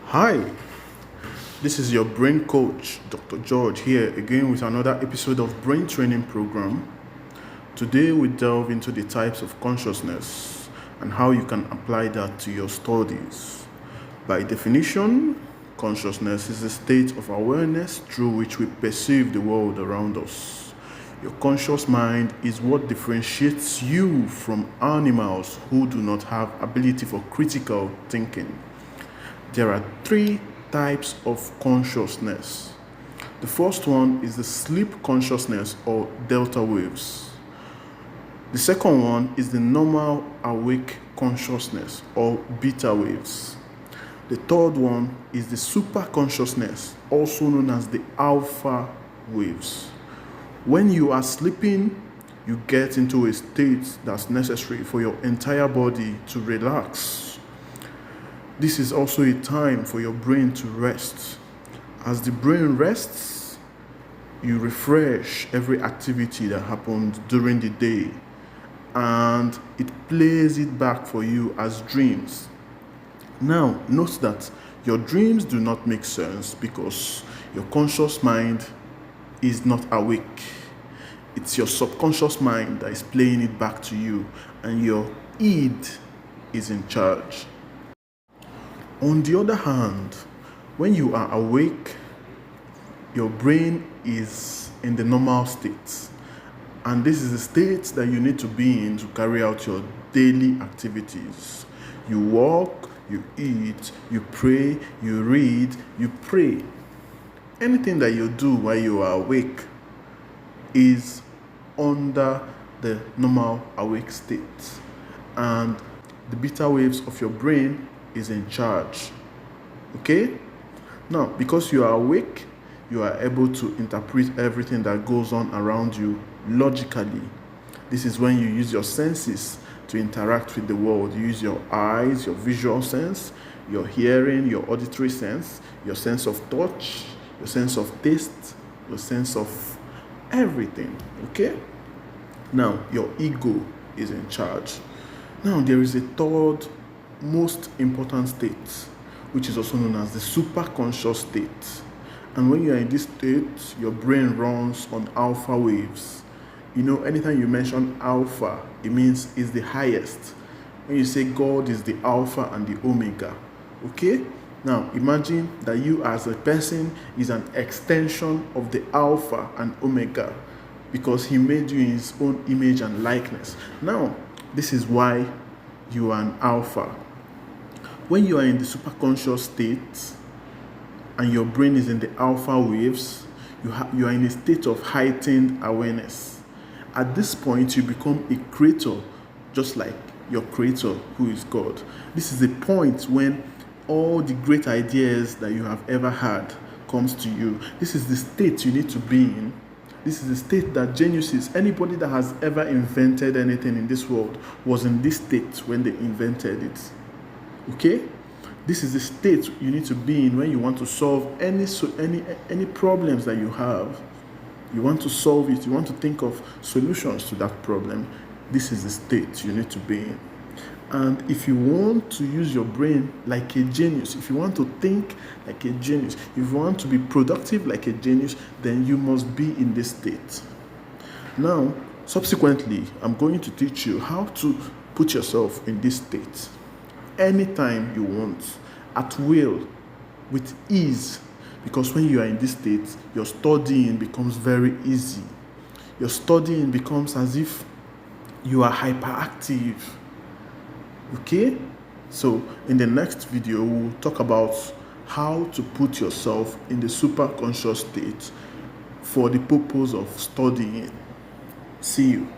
Hi, this is your brain coach, Dr. George, here again with another episode of Brain Training Program. Today we delve into the types of consciousness and how you can apply that to your studies. By definition, consciousness is a state of awareness through which we perceive the world around us. Your conscious mind is what differentiates you from animals who do not have ability for critical thinking. There are three types of consciousness. The first one is the sleep consciousness or delta waves. The second one is the normal awake consciousness or beta waves. The third one is the super consciousness, also known as the alpha waves. When you are sleeping, you get into a state that's necessary for your entire body to relax. This is also a time for your brain to rest. As the brain rests, you refresh every activity that happened during the day and it plays it back for you as dreams. Now, note that your dreams do not make sense because your conscious mind is not awake. It's your subconscious mind that is playing it back to you, and your id is in charge. On the other hand, when you are awake, your brain is in the normal state. And this is the state that you need to be in to carry out your daily activities. You walk, you eat, you pray, you read, you pray. Anything that you do while you are awake is under the normal awake state. And the beta waves of your brain is in charge. Okay? Now, because you are awake, you are able to interpret everything that goes on around you logically. This is when you use your senses to interact with the world. You use your eyes, your visual sense, your hearing, your auditory sense, your sense of touch, your sense of taste, your sense of everything. Okay? Now, your ego is in charge. Now, there is a third most important state, which is also known as the superconscious state. And when you are in this state, your brain runs on alpha waves. You know, anytime you mention alpha, it means it's the highest. When you say God is the alpha and the omega, okay? Now, imagine that you as a person is an extension of the alpha and omega because he made you in his own image and likeness. Now, this is why you are an alpha. When you are in the superconscious state and your brain is in the alpha waves, you are in a state of heightened awareness. At this point, you become a creator, just like your creator, who is God. This is the point when all the great ideas that you have ever had comes to you. This is the state you need to be in. This is the state that geniuses, anybody that has ever invented anything in this world, was in this state when they invented it. Okay? This is the state you need to be in when you want to solve any problems that you have. You want to solve it. You want to think of solutions to that problem. This is the state you need to be in. And if you want to use your brain like a genius, if you want to think like a genius, if you want to be productive like a genius, then you must be in this state. Now, subsequently, I'm going to teach you how to put yourself in this state anytime you want, at will, with ease. Because when you are in this state, your studying becomes very easy. Your studying becomes as if you are hyperactive. Okay? So in the next video, we'll talk about how to put yourself in the superconscious state for the purpose of studying. See you.